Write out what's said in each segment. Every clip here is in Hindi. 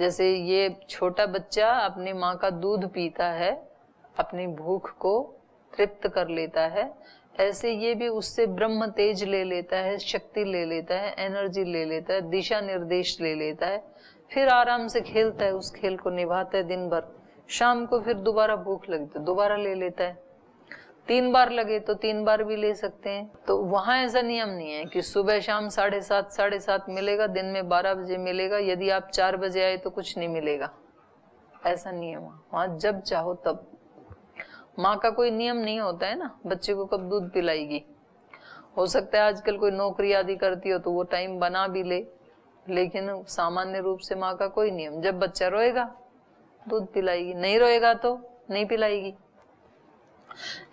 जैसे ये छोटा बच्चा अपनी माँ का दूध पीता है, अपनी भूख को तृप्त कर लेता है, ऐसे ये भी उससे ब्रह्म तेज ले लेता है, शक्ति ले लेता है, एनर्जी ले लेता है, दिशा निर्देश ले लेता है, फिर आराम से खेलता है, उस खेल को निभाता है दिन भर। शाम को फिर दोबारा भूख लगी तो दोबारा ले लेता है, 3 बार लगे तो 3 बार भी ले सकते हैं। तो वहां ऐसा नियम नहीं है कि सुबह शाम 7:30 मिलेगा, दिन में 12 बजे मिलेगा, यदि आप 4 बजे आए तो कुछ नहीं मिलेगा, ऐसा नियम है वहां, जब चाहो तब। माँ का कोई नियम नहीं होता है ना, बच्चे को कब दूध पिलाएगी। हो सकता है आजकल कोई नौकरी आदि करती हो तो वो टाइम बना भी ले, लेकिन सामान्य रूप से माँ का कोई नियम, जब बच्चा रोएगा दूध पिलाएगी, नहीं रोएगा तो नहीं पिलाएगी।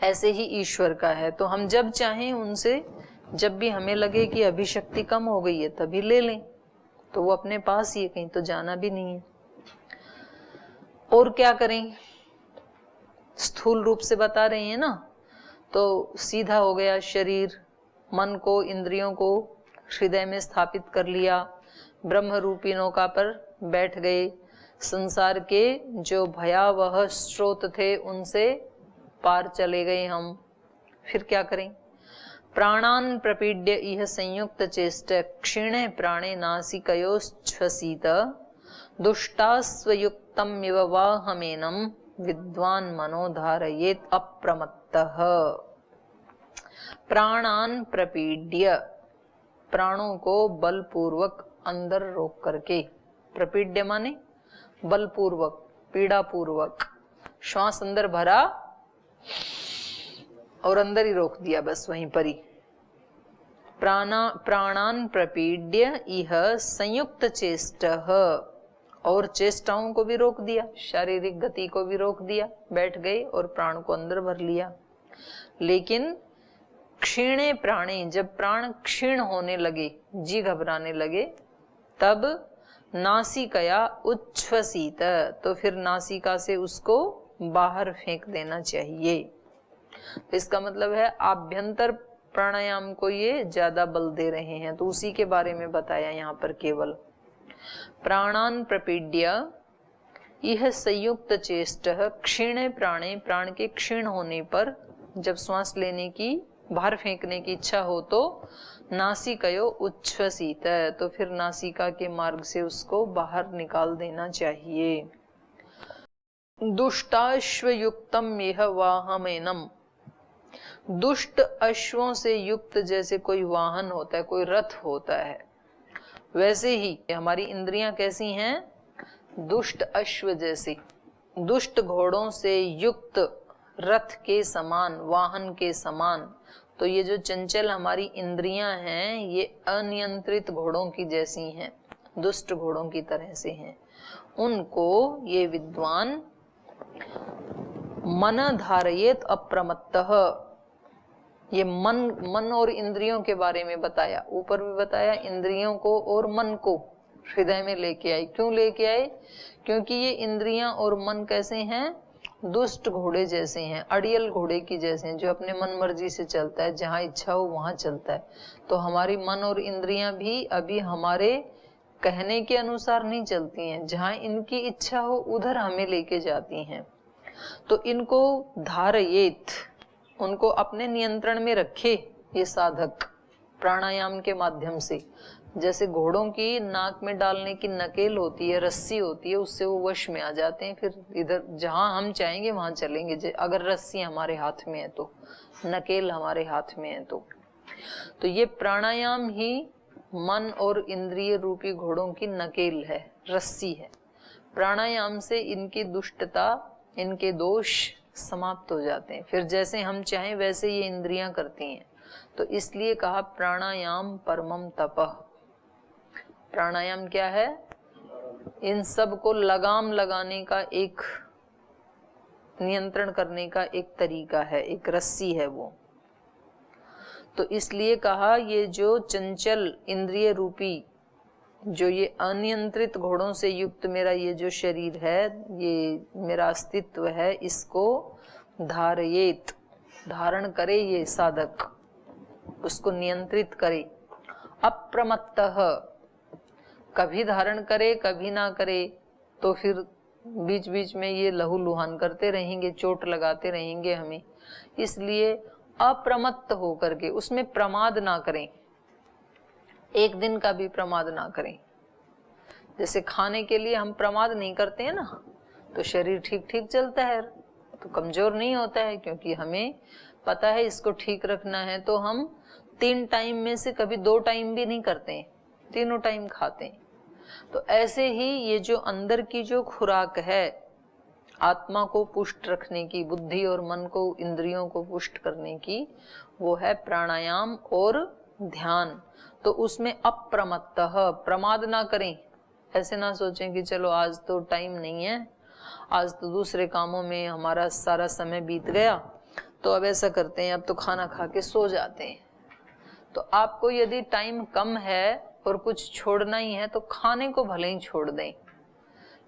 ऐसे ही ईश्वर का है। तो हम जब चाहें उनसे, जब भी हमें लगे कि अभी शक्ति कम हो गई है तभी ले लें, तो वो अपने पास ही है, कहीं तो जाना भी नहीं है। और क्या करें, स्थूल रूप से बता रहे हैं ना, तो सीधा हो गया शरीर, मन को, इंद्रियों को हृदय में स्थापित कर लिया, ब्रह्म रूपी नौका पर बैठ गए, संसार के जो भयावह स्रोत थे उनसे पार चले गए हम। फिर क्या करें, प्राणान प्रपीड्य इह संयुक्त चेष्ट क्षीणे प्राणे नासिकयोश्वसित दुष्टास्वयुक्तम इव वाहमेनम विद्वान मनोधारयेत अप्रमत्तः। प्राणान प्रपीड्य, प्राणों को बलपूर्वक अंदर रोक करके, प्रपीड्य माने बलपूर्वक, पीड़ा पूर्वक, श्वास अंदर भरा और अंदर ही रोक दिया, बस वहीं पर ही। प्राणान प्रपीड्य इह संयुक्त चेष्टः, और चेष्टाओं को भी रोक दिया, शारीरिक गति को भी रोक दिया, बैठ गए और प्राण को अंदर भर लिया। लेकिन क्षीणे प्राणे, जब प्राण क्षीण होने लगे, जी घबराने लगे, तब नासिकया उच्छ्वसित, तो फिर नासिका से उसको बाहर फेंक देना चाहिए। तो इसका मतलब है आभ्यंतर प्राणायाम को ये ज्यादा बल दे रहे हैं, तो उसी के बारे में बताया यहाँ पर केवल। प्राणान प्रपीड्य यह संयुक्त चेष्ट क्षीणे प्राणे, प्राण के क्षीण होने पर, जब श्वास लेने की, बाहर फेंकने की इच्छा हो तो नासिकयो उच्छ्वसित, तो फिर नासिका के मार्ग से उसको बाहर निकाल देना चाहिए। दुष्टाश्वयुक्तम यह वाहमेनम, दुष्ट अश्वों से युक्त जैसे कोई वाहन होता है, कोई रथ होता है, वैसे ही हमारी इंद्रियां कैसी हैं, दुष्ट अश्व जैसी, दुष्ट घोड़ों से युक्त रथ के समान, वाहन के समान। तो ये जो चंचल हमारी इंद्रियां हैं, ये अनियंत्रित घोड़ों की जैसी हैं, दुष्ट घोड़ों की तरह से हैं। उनको ये विद्वान मन धारयेत अप्रमत्तः, ये मन और इंद्रियों के बारे में बताया, ऊपर भी बताया, इंद्रियों को और मन को हृदय में लेके आए। क्यों लेके आए, क्योंकि ये इंद्रियां और मन कैसे हैं, दुष्ट घोड़े जैसे हैं, अड़ियल घोड़े की जैसे हैं, जो अपने मन मर्जी से चलता है, जहां इच्छा हो वहां चलता है। तो हमारी मन और इंद्रियां भी अभी हमारे कहने के अनुसार नहीं चलती हैं, जहां इनकी इच्छा हो उधर हमें लेके जाती हैं। तो इनको धारयेत, उनको अपने नियंत्रण में रखे ये साधक प्राणायाम के माध्यम से। जैसे घोड़ों की नाक में डालने की नकेल होती है, रस्सी होती है, उससे वो वश में आ जाते हैं, फिर इधर जहां हम चाहेंगे वहां चलेंगे, अगर रस्सी हमारे हाथ में है तो, नकेल हमारे हाथ में है तो ये प्राणायाम ही मन और इंद्रिय रूपी घोड़ों की नकेल है, रस्सी है। प्राणायाम से इनकी दुष्टता, इनके दोष समाप्त हो जाते हैं, फिर जैसे हम चाहें वैसे ये इंद्रियां करती हैं। तो इसलिए कहा प्राणायाम परमम तपः। प्राणायाम क्या है, इन सब को लगाम लगाने का एक, नियंत्रण करने का एक तरीका है, एक रस्सी है वो। तो इसलिए कहा ये जो चंचल इंद्रिय रूपी, जो ये अनियंत्रित घोड़ों से युक्त मेरा ये जो शरीर है, ये मेरा अस्तित्व है, इसको धारयेत, धारण करे ये साधक, उसको नियंत्रित करे। अप्रमत्तः, कभी धारण करे कभी ना करे, तो फिर बीच बीच में ये लहूलुहान करते रहेंगे, चोट लगाते रहेंगे हमें। इसलिए अप्रमत्त होकर के उसमें प्रमाद ना करें, एक दिन का भी प्रमाद ना करें। जैसे खाने के लिए हम प्रमाद नहीं करते हैं ना, तो शरीर ठीक ठीक चलता है, तो कमजोर नहीं होता है, क्योंकि हमें पता है इसको ठीक रखना है। तो हम 3 टाइम में से कभी 2 टाइम भी नहीं करते हैं, तीनों टाइम खाते हैं। तो ऐसे ही ये जो अंदर की जो खुराक है आत्मा को पुष्ट रखने की, बुद्धि और मन को, इंद्रियों को पुष्ट करने की, वो है प्राणायाम और ध्यान। तो उसमें अप्रमत्तः, प्रमाद ना करें। ऐसे ना सोचें कि चलो आज तो टाइम नहीं है, आज तो दूसरे कामों में हमारा सारा समय बीत गया, तो अब ऐसा करते हैं अब तो खाना खा के सो जाते हैं। तो आपको यदि टाइम कम है और कुछ छोड़ना ही है तो खाने को भले ही छोड़ दें,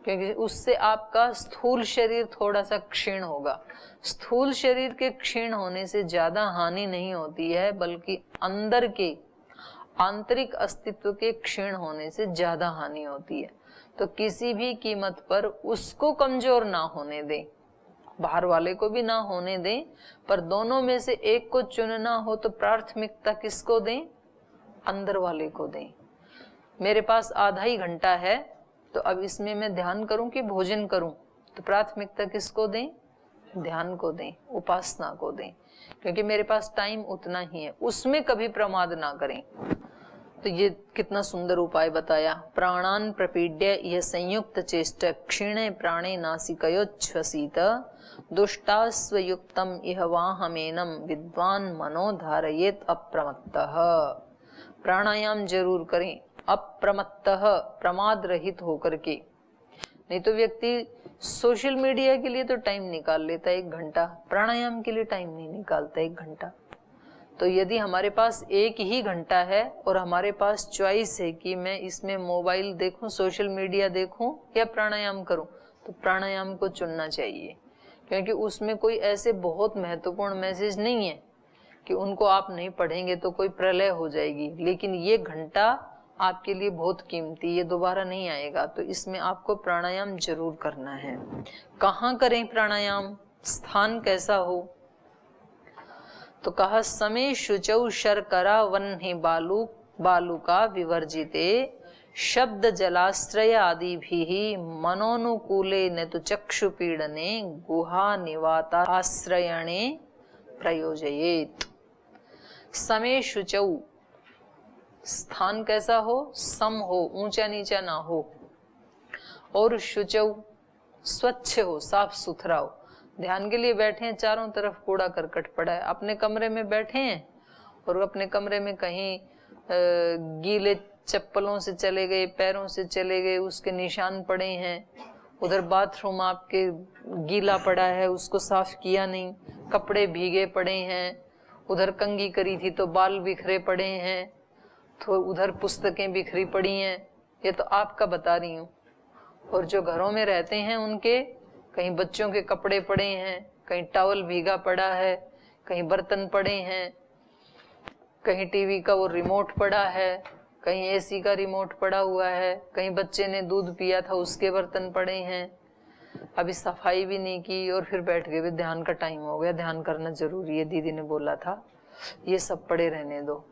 क्योंकि उससे आपका स्थूल शरीर थोड़ा सा क्षीण होगा। स्थूल शरीर के क्षीण होने से ज्यादा हानि नहीं होती है, बल्कि अंदर के आंतरिक अस्तित्व के क्षीण होने से ज्यादा हानि होती है। तो किसी भी कीमत पर उसको कमजोर ना होने दें, बाहर वाले को भी ना होने दें, पर दोनों में से एक को चुनना हो तो प्राथमिकता किसको दें? अंदर वाले को दें। मेरे पास आधा ही घंटा है, तो अब इसमें मैं ध्यान करूं कि भोजन करूं, तो प्राथमिकता किसको दें? ध्यान को दें, उपासना को दें, क्योंकि मेरे पास टाइम उतना ही है। उसमें कभी प्रमाद ना करें। तो ये कितना सुंदर उपाय बताया। प्राणान प्रपीड्य यह संयुक्त चेष्ट क्षीणे प्राणे नासिकयोच्छ्वसित दुष्टास्वयुक्तम इह वाहमेनम विद्वान मनो धारयेत अप्रमत्तः। प्राणायाम जरूर करें, अप्रमत्तः, प्रमाद रहित होकर के। नहीं तो व्यक्ति सोशल मीडिया के लिए तो टाइम निकाल लेता है 1 घंटा, प्राणायाम के लिए टाइम नहीं निकालता 1 घंटा। तो यदि हमारे पास 1 ही घंटा है और हमारे पास चॉइस है कि मैं इसमें मोबाइल देखूं, सोशल मीडिया देखूं या प्राणायाम करूं, तो प्राणायाम को चुनना चाहिए, क्योंकि उसमें कोई ऐसे बहुत महत्वपूर्ण मैसेज नहीं है कि उनको आप नहीं पढ़ेंगे तो कोई प्रलय हो जाएगी। लेकिन ये घंटा आपके लिए बहुत कीमती, ये दोबारा नहीं आएगा। तो इसमें आपको प्राणायाम जरूर करना है। कहाँ करें प्राणायाम, स्थान कैसा हो? तो कहा समय शुचौ शर्करा वन्हि बालुका विवर्जिते शब्द जलाश्रय आदि भी मनोनुकूले न तो चक्षु पीड़ने गुहा निवाता आश्रयणे प्रयोजयेत। समय शुचौ, स्थान कैसा हो? सम हो, ऊंचा नीचा ना हो, और शुचौ, स्वच्छ हो, साफ सुथरा हो। ध्यान के लिए बैठे हैं, चारों तरफ कूड़ा करकट पड़ा है, अपने कमरे में बैठे हैं और अपने कमरे में कहीं गीले चप्पलों से चले गए, पैरों से चले गए, उसके निशान पड़े हैं। उधर बाथरूम आपके गीला पड़ा है, उसको साफ किया नहीं, कपड़े भीगे पड़े हैं, उधर कंघी करी थी तो बाल बिखरे पड़े हैं, तो उधर पुस्तकें बिखरी पड़ी हैं। ये तो आपका बता रही हूँ। और जो घरों में रहते हैं उनके कहीं बच्चों के कपड़े पड़े हैं, कहीं टॉवल भीगा पड़ा है, कहीं बर्तन पड़े हैं, कहीं टीवी का वो रिमोट पड़ा है, कहीं एसी का रिमोट पड़ा हुआ है, कहीं बच्चे ने दूध पिया था उसके बर्तन पड़े हैं, अभी सफाई भी नहीं की और फिर बैठ गए। ध्यान का टाइम हो गया, ध्यान करना जरूरी है, दीदी ने बोला था, ये सब पड़े रहने दो।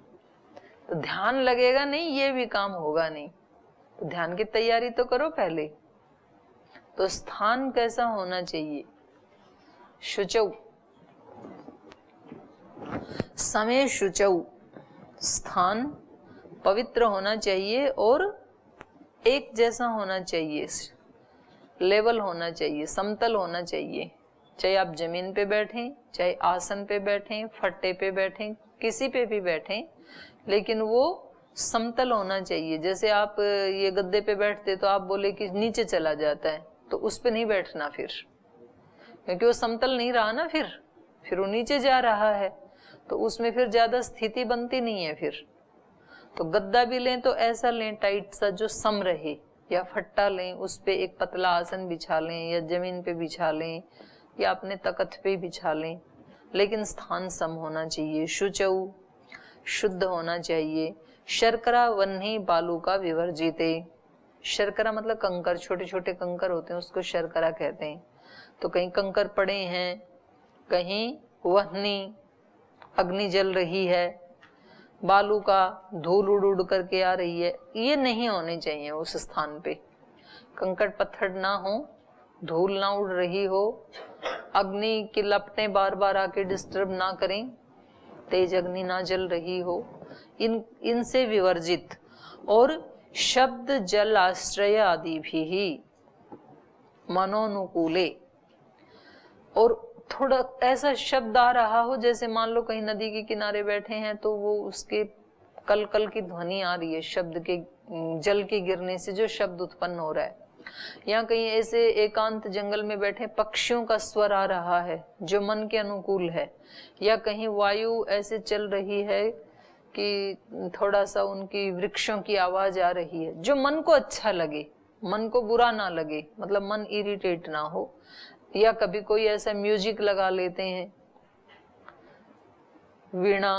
तो ध्यान लगेगा नहीं, ये भी काम होगा नहीं। तो ध्यान की तैयारी तो करो पहले। तो स्थान कैसा होना चाहिए? शुचौ, समय शुचौ, स्थान पवित्र होना चाहिए और एक जैसा होना चाहिए, लेवल होना चाहिए, समतल होना चाहिए। चाहे आप जमीन पे बैठें, चाहे आसन पे बैठें, फट्टे पे बैठें, किसी पे भी बैठें, लेकिन वो समतल होना चाहिए। जैसे आप ये गद्दे पे बैठते तो आप बोले कि नीचे चला जाता है, तो उस पे नहीं बैठना फिर, क्योंकि वो समतल नहीं रहा ना, फिर वो नीचे जा रहा है, तो उसमें फिर ज्यादा स्थिति बनती नहीं है फिर। तो गद्दा भी लें तो ऐसा लें टाइट सा जो सम रहे, या फट्टा लें, उस पे एक पतला आसन बिछा लें, या जमीन पे बिछा लें, या अपने तख्त पे बिछा लें, लेकिन स्थान सम होना चाहिए। शुचौ, शुद्ध होना चाहिए। शर्करा वन्हि बालू का विवर्जिते, शर्करा मतलब कंकर, छोटे छोटे कंकर होते हैं, उसको शर्करा कहते हैं। तो कहीं कंकर पड़े हैं, कहीं वहनी अग्नि जल रही है, बालू का धूल उड़ उड़ करके आ रही है, ये नहीं होने चाहिए उस स्थान पे। कंकड़ पत्थर ना हो, धूल ना उड़ रही हो, अग्नि की लपटें बार बार आके डिस्टर्ब ना करें, तेज अग्नि ना जल रही हो, इनसे विवर्जित। और शब्द जल आश्रय आदि भी ही मनोनुकूले, और थोड़ा ऐसा शब्द आ रहा हो, जैसे मान लो कहीं नदी के किनारे बैठे हैं तो वो उसके कल कल की ध्वनि आ रही है, शब्द के जल के गिरने से जो शब्द उत्पन्न हो रहा है, या कहीं ऐसे एकांत जंगल में बैठे पक्षियों का स्वर आ रहा है जो मन के अनुकूल है, या कहीं वायु ऐसे चल रही है कि थोड़ा सा उनकी वृक्षों की आवाज आ रही है, जो मन को अच्छा लगे, मन को बुरा ना लगे, मतलब मन इरिटेट ना हो। या कभी कोई ऐसा म्यूजिक लगा लेते हैं, वीणा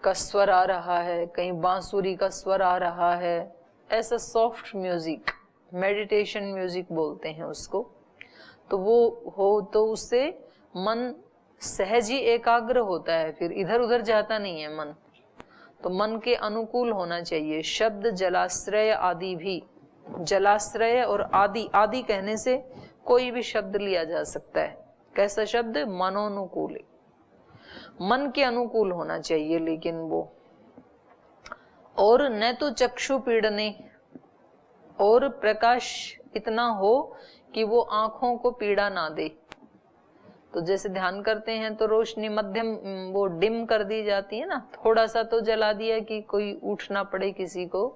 का स्वर आ रहा है, कहीं बांसुरी का स्वर आ रहा है, ऐसा सॉफ्ट म्यूजिक, मेडिटेशन म्यूजिक बोलते हैं उसको। तो वो हो तो उससे मन सहज ही एकाग्र होता है, फिर इधर उधर जाता नहीं है मन। तो मन के अनुकूल होना चाहिए। शब्द जलाश्रय आदि भी, जलाश्रय और आदि, आदि कहने से कोई भी शब्द लिया जा सकता है। कैसा शब्द? मनोनुकूल, मन के अनुकूल होना चाहिए लेकिन वो। और न तो चक्षु पीड़ने, और प्रकाश इतना हो कि वो आंखों को पीड़ा ना दे। तो जैसे ध्यान करते हैं तो रोशनी मध्यम, वो डिम कर दी जाती है ना, थोड़ा सा तो जला दिया कि कोई उठ ना पड़े किसी को,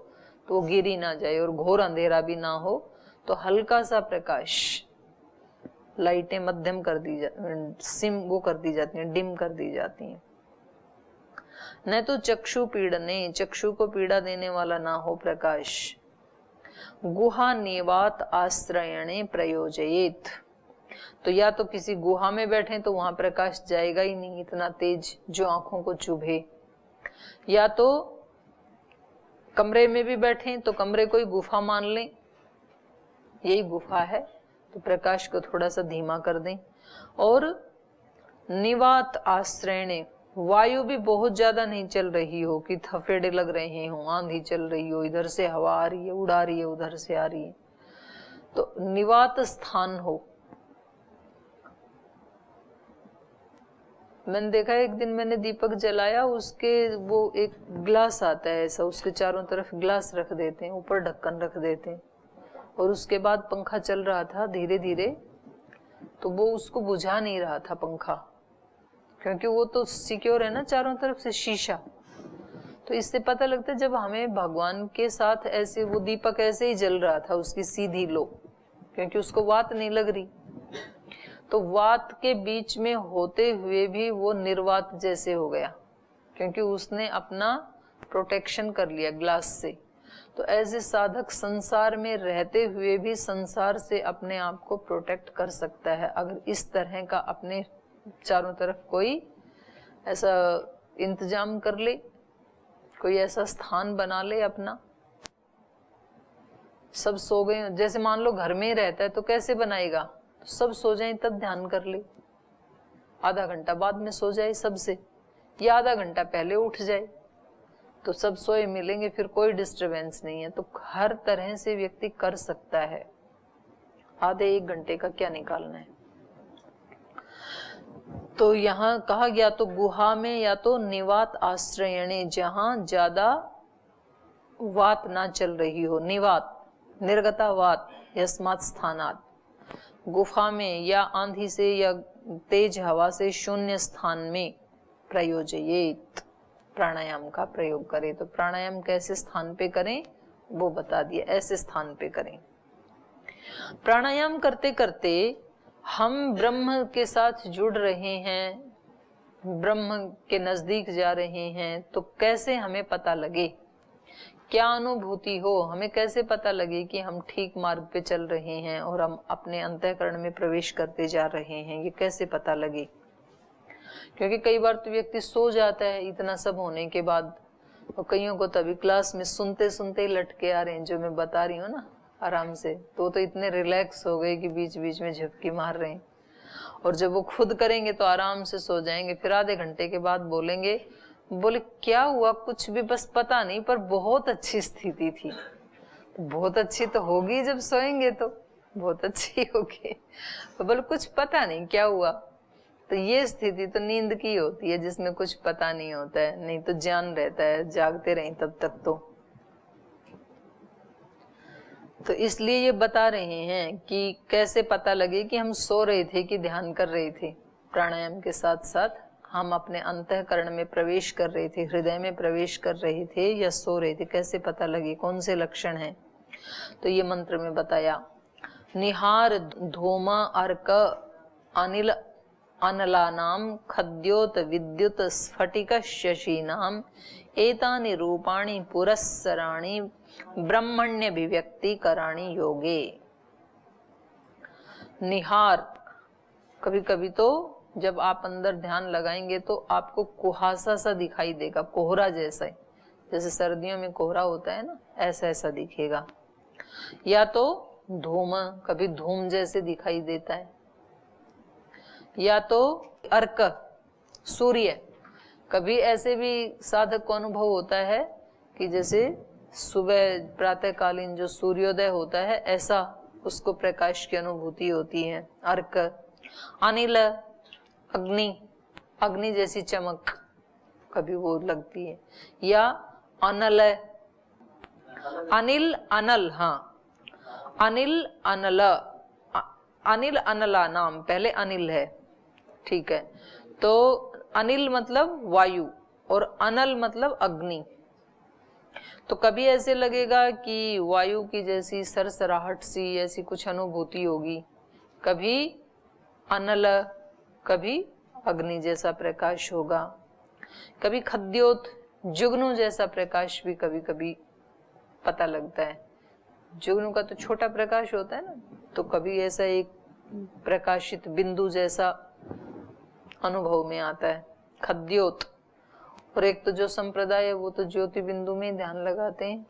तो वो गिर ही ना जाए, और घोर अंधेरा भी ना हो, तो हल्का सा प्रकाश, लाइटें मध्यम कर दी वो कर दी जाती हैं, डिम कर दी जाती हैं। न तो चक्षु पीड़ने, चक्षु को पीड़ा देने वाला ना हो प्रकाश। गुहा निवात आश्रयणे प्रयोजयेत, तो या तो किसी गुहा में बैठे तो वहां प्रकाश जाएगा ही नहीं इतना तेज जो आंखों को चुभे, या तो कमरे में भी बैठे तो कमरे को ही गुफा मान लें, यही गुफा है, तो प्रकाश को थोड़ा सा धीमा कर दें। और निवात आश्रयणे, वायु भी बहुत ज्यादा नहीं चल रही हो कि थफेड़े लग रहे हो, आंधी चल रही हो, इधर से हवा आ रही है, उड़ा रही है, उधर से आ रही है, तो निवात स्थान हो। मैंने देखा एक दिन मैंने दीपक जलाया, उसके वो एक ग्लास आता है ऐसा, उसके चारों तरफ ग्लास रख देते हैं, ऊपर ढक्कन रख देते हैं, और उसके बाद पंखा चल रहा था धीरे धीरे, तो वो उसको बुझा नहीं रहा था पंखा, क्योंकि वो तो सिक्योर है ना चारों तरफ से शीशा। तो इससे पता लगता है जब हमें भगवान के साथ ऐसे, वो दीपक ऐसे ही जल रहा था, उसकी सीधी लो, क्योंकि उसको वात नहीं लग रही, तो वात के बीच में होते हुए भी वो निर्वात जैसे हो गया, क्योंकि उसने अपना प्रोटेक्शन कर लिया ग्लास से। तो ऐसे साधक संसार में रहते हुए भी संसार से अपने आप को प्रोटेक्ट कर सकता है, अगर इस तरह का अपने चारों तरफ कोई ऐसा इंतजाम कर ले, कोई ऐसा स्थान बना ले अपना। सब सो गए, जैसे मान लो घर में ही रहता है तो कैसे बनाएगा, सब सो जाए तब ध्यान कर ले, आधा घंटा बाद में सो जाए सबसे, या आधा घंटा पहले उठ जाए, तो सब सोए मिलेंगे, फिर कोई डिस्टरबेंस नहीं है। तो हर तरह से व्यक्ति कर सकता है, आधे एक घंटे का क्या निकालना है। तो यहाँ कहा गया तो गुहा में या तो निवात आश्रयणे, जहां ज्यादा वात ना चल रही हो, निवात निर्गता वात यस्मात् स्थानात्, गुफा में या आंधी से या तेज हवा से शून्य स्थान में प्रयोजयेत, प्राणायाम का प्रयोग करें। तो प्राणायाम कैसे स्थान पे करें वो बता दिया, ऐसे स्थान पे करें। प्राणायाम करते करते हम ब्रह्म के साथ जुड़ रहे हैं, ब्रह्म के नजदीक जा रहे हैं, तो कैसे हमें पता लगे, क्या अनुभूति हो, हमें कैसे पता लगे कि हम ठीक मार्ग पे चल रहे हैं और हम अपने अंतःकरण में प्रवेश करते जा रहे हैं, ये कैसे पता लगे। क्योंकि कई बार तो व्यक्ति सो जाता है इतना सब होने के बाद, और कईयों को तभी क्लास में सुनते सुनते ही लटके आ रहे हैं, जो मैं बता रही हूँ ना, आराम से, तो इतने रिलैक्स हो गए कि बीच बीच में झपकी मार रहे हैं। और जब वो खुद करेंगे तो आराम से सो जाएंगे। फिर आधे घंटे के बाद बोलेंगे, बोले क्या हुआ? कुछ भी, बस पता नहीं, पर बहुत अच्छी स्थिति थी। बहुत अच्छी तो होगी जब सोएंगे तो बहुत अच्छी होगी। तो बोले कुछ पता नहीं क्या हुआ। तो ये स्थिति तो नींद की होती है जिसमें कुछ पता नहीं होता है, नहीं तो ज्ञान रहता है, जागते रहें तब तक तो इसलिए ये बता रहे हैं कि कैसे पता लगे कि हम सो रहे थे कि ध्यान कर रहे थे। प्राणायाम के साथ साथ हम अपने अंतःकरण में प्रवेश कर रहे थे, हृदय में प्रवेश कर रहे थे या सो रहे थे, कैसे पता लगे, कौन से लक्षण हैं? तो ये मंत्र में बताया, निहार धूमा अर्क अनिल अनलानाम खद्योत विद्युत स्फटिक शशीनाम एतानि रूपाणि पुरस्सराणि ब्रह्मण्य अभिव्यक्ति कराणी योगे। निहार, कभी कभी तो जब आप अंदर ध्यान लगाएंगे तो आपको कुहासा सा दिखाई देगा, कोहरा जैसा, जैसे सर्दियों में कोहरा होता है ना, ऐसा ऐसा दिखेगा। या तो धूम, कभी धूम जैसे दिखाई देता है। या तो अर्क, सूर्य, कभी ऐसे भी साधक को अनुभव होता है कि जैसे सुबह प्रातःकालीन जो सूर्योदय होता है ऐसा उसको प्रकाश की अनुभूति होती है। अर्क, अनिल, अग्नि, अग्नि जैसी चमक कभी वो लगती है। या अनल, अनिल अनल, हाँ अनिल अनल, अनिल अनला नाम, पहले अनिल है, ठीक है। तो अनिल मतलब वायु और अनल मतलब अग्नि। तो कभी ऐसे लगेगा कि वायु की जैसी सरसराहट सी ऐसी कुछ अनुभूति होगी, कभी अनल, कभी अग्नि जैसा प्रकाश होगा, कभी खद्योत जुगनू जैसा प्रकाश भी कभी कभी पता लगता है। जुगनू का तो छोटा प्रकाश होता है ना, तो कभी ऐसा एक प्रकाशित बिंदु जैसा अनुभव में आता है, खद्योत। और एक तो जो संप्रदाय है वो तो ज्योति बिंदु में ध्यान लगाते हैं,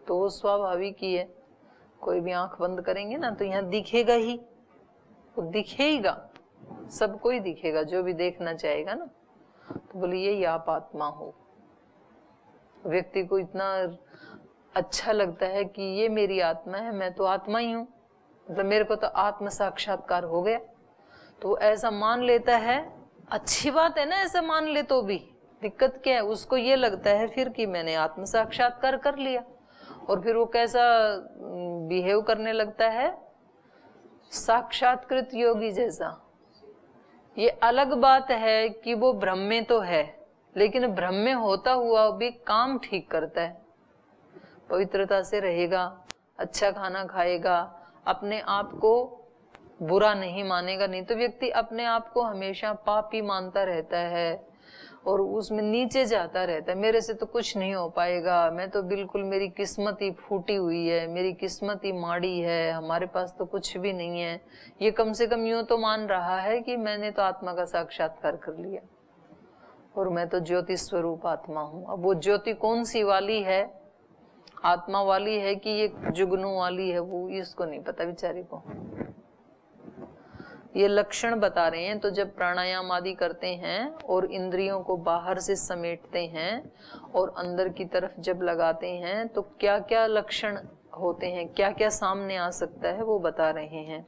तो वो स्वाभाविक ही है। कोई भी आंख बंद करेंगे ना तो यहाँ दिखेगा ही, वो दिखेगा, सबको ही दिखेगा जो भी देखना चाहेगा ना। तो बोले यही आप आत्मा हो। व्यक्ति को इतना अच्छा लगता है कि ये मेरी आत्मा है, मैं तो आत्मा ही हूँ, मतलब मेरे को तो आत्म साक्षात्कार हो गया। तो ऐसा मान लेता है, अच्छी बात है ना, ऐसा मान ले तो भी दिक्कत क्या है? उसको ये लगता है फिर कि मैंने आत्म साक्षात्कार कर लिया, और फिर वो कैसा बिहेव करने लगता है, साक्षात्कृत योगी जैसा। ये अलग बात है कि वो भ्रम में तो है, लेकिन भ्रम में होता हुआ भी काम ठीक करता है, पवित्रता से रहेगा, अच्छा खाना खाएगा, अपने आप को बुरा नहीं मानेगा। नहीं तो व्यक्ति अपने आप को हमेशा पापी मानता रहता है और उसमें नीचे जाता रहता है, मेरे से तो कुछ नहीं हो पाएगा, मैं तो बिल्कुल, मेरी किस्मत ही फूटी हुई है, मेरी किस्मत ही माड़ी है, हमारे पास तो कुछ भी नहीं है। ये कम से कम यूं तो मान रहा है कि मैंने तो आत्मा का साक्षात्कार कर लिया और मैं तो ज्योति स्वरूप आत्मा हूँ। अब वो ज्योति कौन सी वाली है, आत्मा वाली है कि ये जुगनू वाली है, वो इसको नहीं पता बेचारे को। ये लक्षण बता रहे हैं। तो जब प्राणायाम आदि करते हैं और इंद्रियों को बाहर से समेटते हैं और अंदर की तरफ जब लगाते हैं तो क्या क्या लक्षण होते हैं, क्या क्या सामने आ सकता है, वो बता रहे हैं।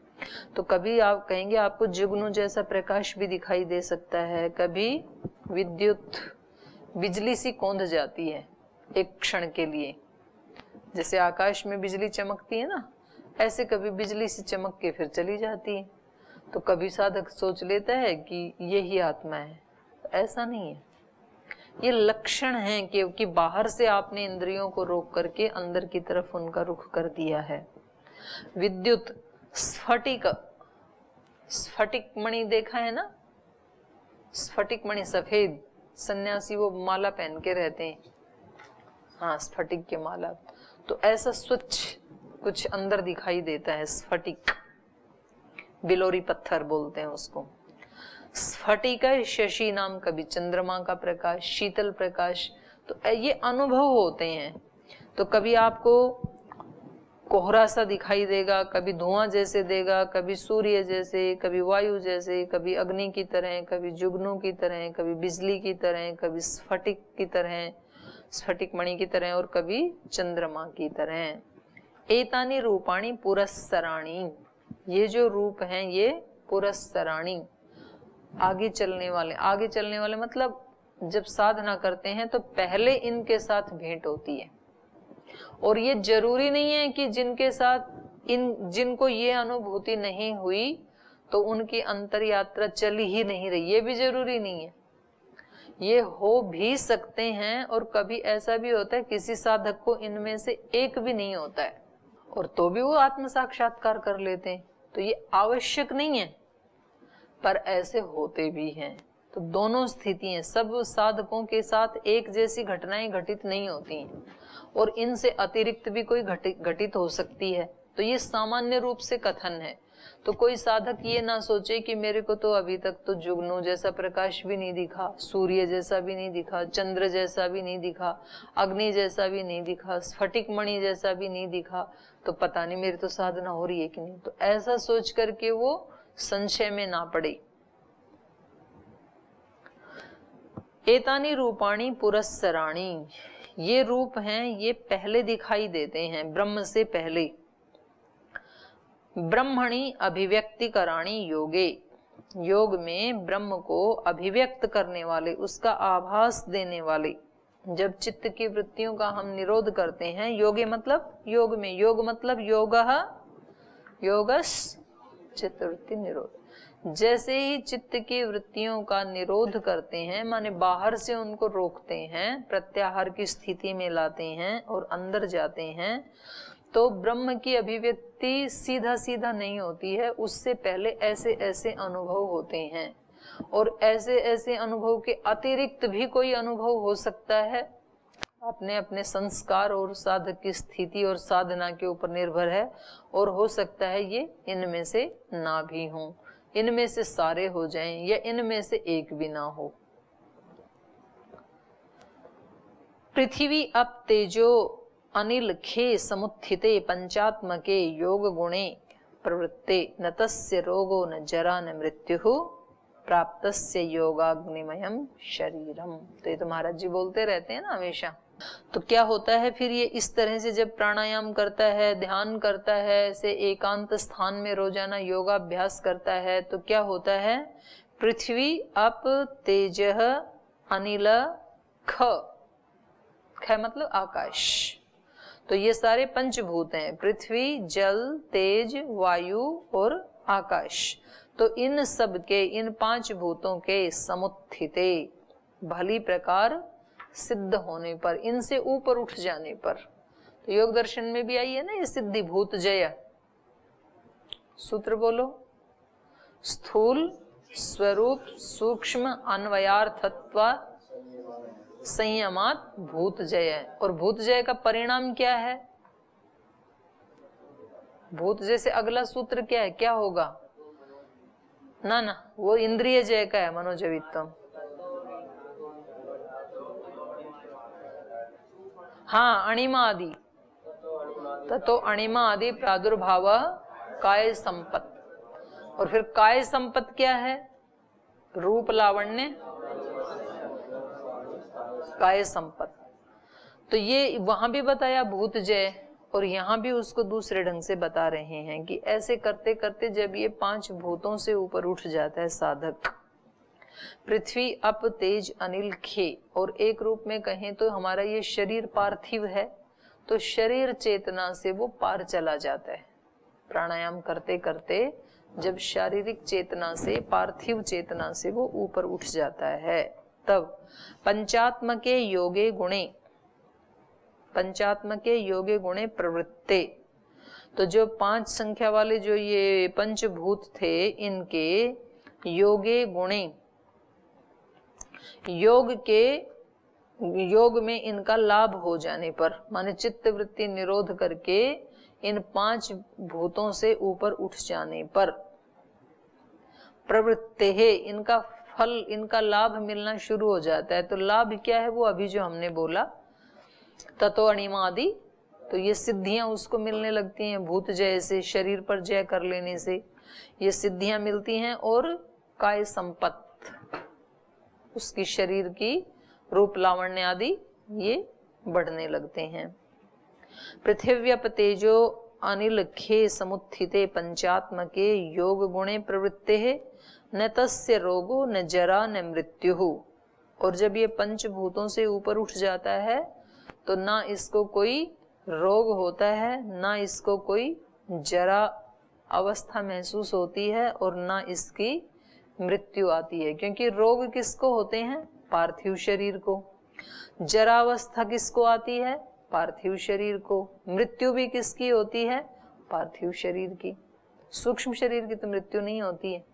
तो कभी आप कहेंगे आपको जुगनू जैसा प्रकाश भी दिखाई दे सकता है, कभी विद्युत, बिजली सी कौंध जाती है एक क्षण के लिए, जैसे आकाश में बिजली चमकती है ना, ऐसे कभी बिजली सी चमक के फिर चली जाती है। तो कभी साधक सोच लेता है कि यही आत्मा है, ऐसा नहीं है। ये लक्षण है कि बाहर से आपने इंद्रियों को रोक करके अंदर की तरफ उनका रुख कर दिया है। विद्युत, स्फटिक, स्फटिक मणि देखा है ना, स्फटिक मणि सफेद, सन्यासी वो माला पहन के रहते हैं, हाँ स्फटिक की माला। तो ऐसा स्वच्छ कुछ अंदर दिखाई देता है, स्फटिक, बिलोरी पत्थर बोलते हैं उसको। स्फटिक शशि नाम, कभी चंद्रमा का प्रकाश, शीतल प्रकाश। तो ये अनुभव होते हैं। तो कभी आपको कोहरा सा दिखाई देगा, कभी धुआं जैसे देगा, कभी सूर्य जैसे, कभी वायु जैसे, कभी अग्नि की तरह, कभी जुगनू की तरह, कभी बिजली की तरह, कभी स्फटिक की तरह, स्फटिक मणि की तरह, और कभी चंद्रमा की तरह। एतानि रूपाणी पुरस्सराणी, ये जो रूप हैं ये पुरस्सराणी, आगे चलने वाले। आगे चलने वाले मतलब जब साधना करते हैं तो पहले इनके साथ भेंट होती है। और ये जरूरी नहीं है कि जिनके साथ जिनको ये अनुभूति नहीं हुई तो उनकी अंतर यात्रा चल ही नहीं रही, ये भी जरूरी नहीं है। ये हो भी सकते हैं, और कभी ऐसा भी होता है किसी साधक को इनमें से एक भी नहीं होता है और तो भी वो आत्म साक्षात्कार कर लेते हैं। तो ये आवश्यक नहीं है, पर ऐसे होते भी हैं। तो दोनों स्थितियां सब साधकों के साथ एक जैसी घटनाएं घटित नहीं होती हैं, और इनसे अतिरिक्त भी कोई घटित हो सकती है। तो ये सामान्य रूप से कथन है। तो कोई साधक ये ना सोचे कि मेरे को तो अभी तक तो जुगनू जैसा प्रकाश भी नहीं दिखा, सूर्य जैसा भी नहीं दिखा, चंद्र जैसा भी नहीं दिखा, अग्नि जैसा भी नहीं दिखा, स्फटिक मणि जैसा भी नहीं दिखा, तो पता नहीं मेरी तो साधना हो रही है कि नहीं। तो ऐसा सोच करके वो संशय में ना पड़े। एतानि रूपाणी पुरस्सराणी, ये रूप हैं, ये पहले दिखाई देते हैं ब्रह्म से पहले। ब्रह्मणि अभिव्यक्ति कराणी योगे, योग में ब्रह्म को अभिव्यक्त करने वाले, उसका आभास देने वाले। जब चित्त की वृत्तियों का हम निरोध करते हैं, योगे मतलब योग में, योग मतलब योगः योगस् चित्तवृत्ति निरोध। जैसे ही चित्त की वृत्तियों का निरोध करते हैं, माने बाहर से उनको रोकते हैं, प्रत्याहार की स्थिति में लाते हैं और अंदर जाते हैं, तो ब्रह्म की अभिव्यक्ति सीधा सीधा नहीं होती है। उससे पहले ऐसे ऐसे अनुभव होते हैं, और ऐसे ऐसे अनुभव के अतिरिक्त भी कोई अनुभव हो सकता है। अपने अपने संस्कार और साधक की स्थिति और साधना के ऊपर निर्भर है, और हो सकता है ये इनमें से ना भी हो, इनमें से सारे हो जाएं, या इनमें से एक भी ना हो। पृथ्वी अप तेजो अनिल खे समुत्थिते पंचात्मके योग गुणे प्रवृत्ते न तस्य रोगो न जरा न मृत्यु प्राप्तस्य योगाग्निमयम शरीरम। तो ये तो महाराज जी बोलते रहते हैं ना हमेशा। तो क्या होता है फिर, ये इस तरह से जब प्राणायाम करता है, ध्यान करता है, ऐसे एकांत स्थान में रोजाना योगाभ्यास करता है, तो क्या होता है, पृथ्वी अप तेजः अनिल ख, ख मतलब आकाश। तो ये सारे पंचभूत हैं, पृथ्वी, जल, तेज, वायु और आकाश। तो इन सब के, इन पांच भूतों के समुत्थिते, भली प्रकार सिद्ध होने पर, इनसे ऊपर उठ जाने पर। तो योग दर्शन में भी आई है ना ये सिद्धि भूत जय सूत्र, बोलो। स्थूल स्वरूप सूक्ष्म अन्वयार्थत्व संयमात भूत जय। और भूत जय का परिणाम क्या है? भूत जय से अगला सूत्र क्या है, क्या होगा? ना ना, वो इंद्रिय जय का है, मनोजवित्तम। हाँ, अणिमा आदि, तो अणिमा आदि प्रादुर्भाव काय संपत। और फिर काय संपत क्या है? रूप लावण्य काय संपत। तो ये वहां भी बताया भूत जय, और यहाँ भी उसको दूसरे ढंग से बता रहे हैं कि ऐसे करते करते जब ये पांच भूतों से ऊपर उठ जाता है साधक, पृथ्वी अप तेज अनिल खे, और एक रूप में कहें तो हमारा ये शरीर पार्थिव है, तो शरीर चेतना से वो पार चला जाता है। प्राणायाम करते करते जब शारीरिक चेतना से, पार्थिव चेतना से वो ऊपर उठ जाता है, तब पंचात्मके योगे गुणे, पंचात्मके योगे गुणे प्रवृत्ते। तो जो पांच संख्या वाले जो ये पंचभूत थे, इनके योगे गुणे, योग में इनका लाभ हो जाने पर, माने चित्त वृत्ति निरोध करके इन पांच भूतों से ऊपर उठ जाने पर, प्रवृत्ते है, इनका फल, इनका लाभ मिलना शुरू हो जाता है। तो लाभ क्या है? वो अभी जो हमने बोला, ततो अणिमादि तो ये सिद्धियां उसको मिलने लगती हैं। भूत जय से, शरीर पर जय कर लेने से ये सिद्धियां मिलती हैं। और काय संपत्ति, उसकी शरीर की रूप लावण्य आदि ये बढ़ने लगते हैं। पृथिव्यप तेजो अनिल खे समुत्थिते पंचात्मके योग गुणे प्रवृत्ते न तस्य रोगो न जरा न मृत्यु। और जब ये पंचभूतों से ऊपर उठ जाता है तो ना इसको कोई रोग होता है, ना इसको कोई जरा अवस्था महसूस होती है, और ना इसकी मृत्यु आती है। क्योंकि रोग किसको होते हैं? पार्थिव शरीर को। जरा अवस्था किसको आती है? पार्थिव शरीर को। मृत्यु भी किसकी होती है? पार्थिव शरीर की। सूक्ष्म शरीर की तो मृत्यु नहीं होती है,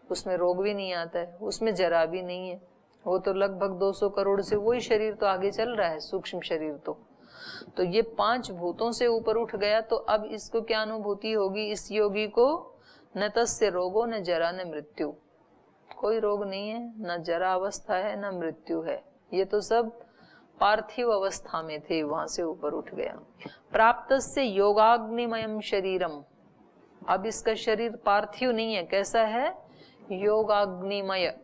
उसमें रोग भी नहीं आता है, उसमें जरा भी नहीं है। वो तो लगभग 200 करोड़ से वही शरीर तो आगे चल रहा है, सूक्ष्म शरीर तो ये 5 भूतों से ऊपर उठ गया। तो अब इसको क्या अनुभूति होगी इस योगी को? न तस्य रोगो न जरा न मृत्यु। कोई रोग नहीं है, न जरा अवस्था है, न मृत्यु है। ये तो सब पार्थिव अवस्था में थे, वहां से ऊपर उठ गया। प्राप्त से योगाग्निमयम शरीरम। अब इसका शरीर पार्थिव नहीं है, कैसा है? योगाग्निमय।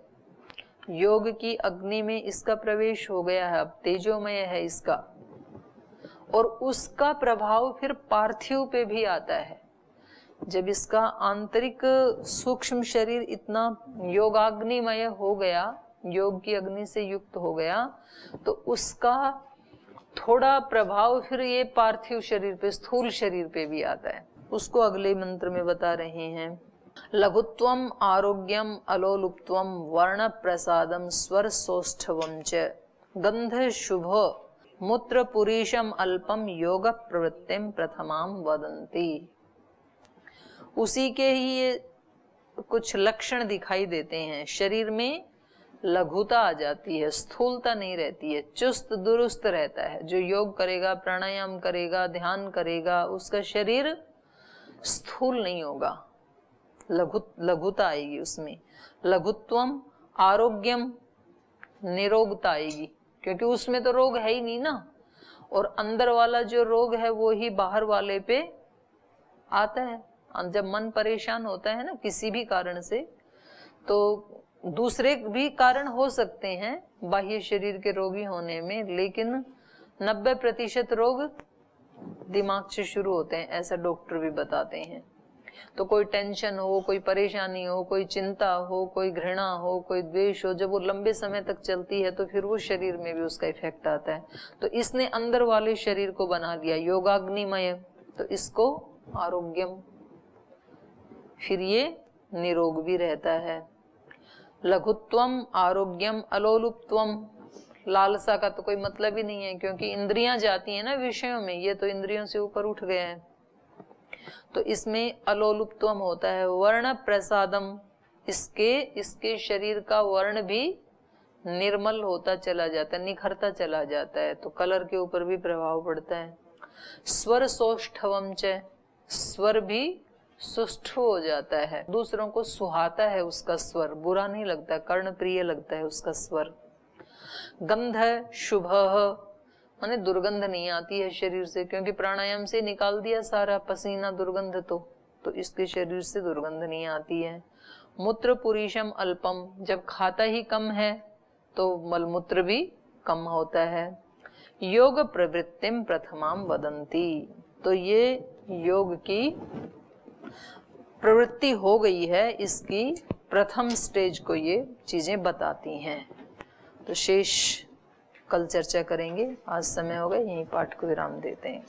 योग की अग्नि में इसका प्रवेश हो गया है, अब तेजोमय है इसका। और उसका प्रभाव फिर पार्थिव पे भी आता है। जब इसका आंतरिक सूक्ष्म शरीर इतना योगाग्निमय हो गया, योग की अग्नि से युक्त हो गया, तो उसका थोड़ा प्रभाव फिर ये पार्थिव शरीर पे, स्थूल शरीर पे भी आता है। उसको अगले मंत्र में बता रहे हैं। लघुत्वम आरोग्यम अलोलुप्त्वम वर्ण प्रसादम स्वर सौष्ठवम च गंध शुभ मूत्र पुरीशम अल्पम योग प्रवृत्तिम प्रथमाम वदंती। उसी के ही ये कुछ लक्षण दिखाई देते हैं। शरीर में लघुता आ जाती है, स्थूलता नहीं रहती है, चुस्त दुरुस्त रहता है। जो योग करेगा, प्राणायाम करेगा, ध्यान करेगा, उसका शरीर स्थूल नहीं होगा, लघुता आएगी उसमें। लघुत्वम आरोग्यम, निरोगता आएगी, क्योंकि उसमें तो रोग है ही नहीं ना। और अंदर वाला जो रोग है वो ही बाहर वाले पे आता है। जब मन परेशान होता है ना किसी भी कारण से, तो दूसरे भी कारण हो सकते हैं बाह्य शरीर के रोगी होने में, लेकिन 90% रोग दिमाग से शुरू होते हैं, ऐसा डॉक्टर भी बताते हैं। तो कोई टेंशन हो, कोई परेशानी हो, कोई चिंता हो, कोई घृणा हो, कोई द्वेष हो, जब वो लंबे समय तक चलती है तो फिर वो शरीर में भी उसका इफेक्ट आता है। तो इसने अंदर वाले शरीर को बना लिया योगाग्निमय, तो इसको आरोग्यम, फिर ये निरोग भी रहता है। लघुत्वम आरोग्यम अलोलुप्त्वम, लालसा का तो कोई मतलब ही नहीं है, क्योंकि इंद्रियां जाती हैं ना विषयों में, ये तो इंद्रियों से ऊपर उठ गए हैं। तो इसमें अलोलुप्त्वम होता है। वर्ण प्रसादम, इसके शरीर का वर्ण भी निर्मल होता चला जाता है, निखरता चला जाता है, तो कलर के ऊपर भी प्रभाव पड़ता है। स्वर सौष्ठवम च, स्वर भी सुष्ठ हो जाता है, दूसरों को सुहाता है उसका स्वर, बुरा नहीं लगता, कर्ण प्रिय लगता है उसका स्वर। गंध शुभ, माने दुर्गंध नहीं आती है शरीर से, क्योंकि प्राणायाम से निकाल दिया सारा पसीना दुर्गंध, तो इसके शरीर से दुर्गंध नहीं आती है। मूत्र पुरीशम अल्पम, जब खाता ही कम है तो मलमूत्र भी कम होता है। योग प्रवृत्तिम प्रथमाम वदंती, तो ये योग की प्रवृत्ति हो गई है, इसकी प्रथम स्टेज को ये चीजें बताती हैं। तो शेष कल चर्चा करेंगे, आज समय हो गया, यहीं पाठ को विराम देते हैं।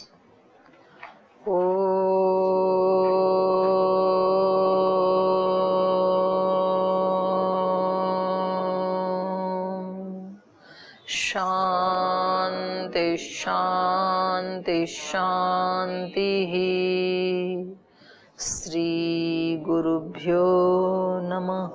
शांति शांति शांति। श्री गुरुभ्यो नमः।